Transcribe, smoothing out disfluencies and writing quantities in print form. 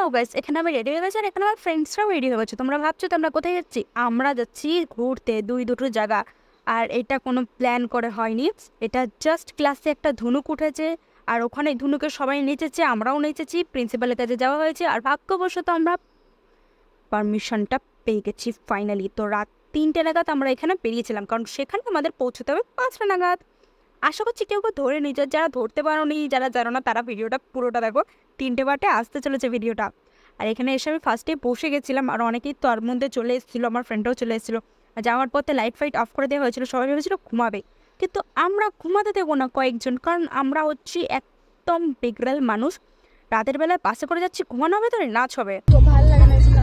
নাও guys, এখানে আমি ready হয়ে গেছি আর এখানে আমার ফ্রেন্ডসরাও রেডি হয়ে গেছে। তোমরা ভাবছো তো আমরা কোথায় যাচ্ছি? আমরা যাচ্ছি ঘুরতে দুটো জায়গা। আর এটা কোনো প্ল্যান করে হয়নি, এটা জাস্ট ক্লাসে একটা ধুনুক উঠেছে আর ওখানে ধুনুকে সবাই নেচেছে, আমরাও নেচেছি, প্রিন্সিপালের কাছে যাওয়া হয়েছে আর ভাগ্যবশত আমরা পারমিশনটা পেয়ে গেছি ফাইনালি। তো রাত 3টে নাগাদ আমরা এখানে বেরিয়েছিলাম, কারণ সেখানে আমাদের পৌঁছতে হবে 5টা নাগাদ। আশা করছি কেউ ধরে নিচ্ছে, যারা ধরতে পারো নি, যারা জানো না, তারা ভিডিওটা পুরোটা দেখো। 3টে বাটে আসতে চলেছে ভিডিওটা। আর এখানে এসে আমি ফার্স্টে বসে গেছিলাম আর অনেকেই তার মধ্যে চলে এসেছিলো, আমার ফ্রেন্ডরাও চলে এসেছিলো। আর যাওয়ার পথে লাইট ফাইট অফ করে দেওয়া হয়েছিল, সবাই ভেবেছিল ঘুমাবে, কিন্তু আমরা ঘুমাতে দেবো না কয়েকজন, কারণ আমরা হচ্ছি একদম বিগড়াল মানুষ। রাতের বেলায় বাসে করে যাচ্ছি, ঘুমানো হবে তো নাচ হবে। তো ভালো লাগে না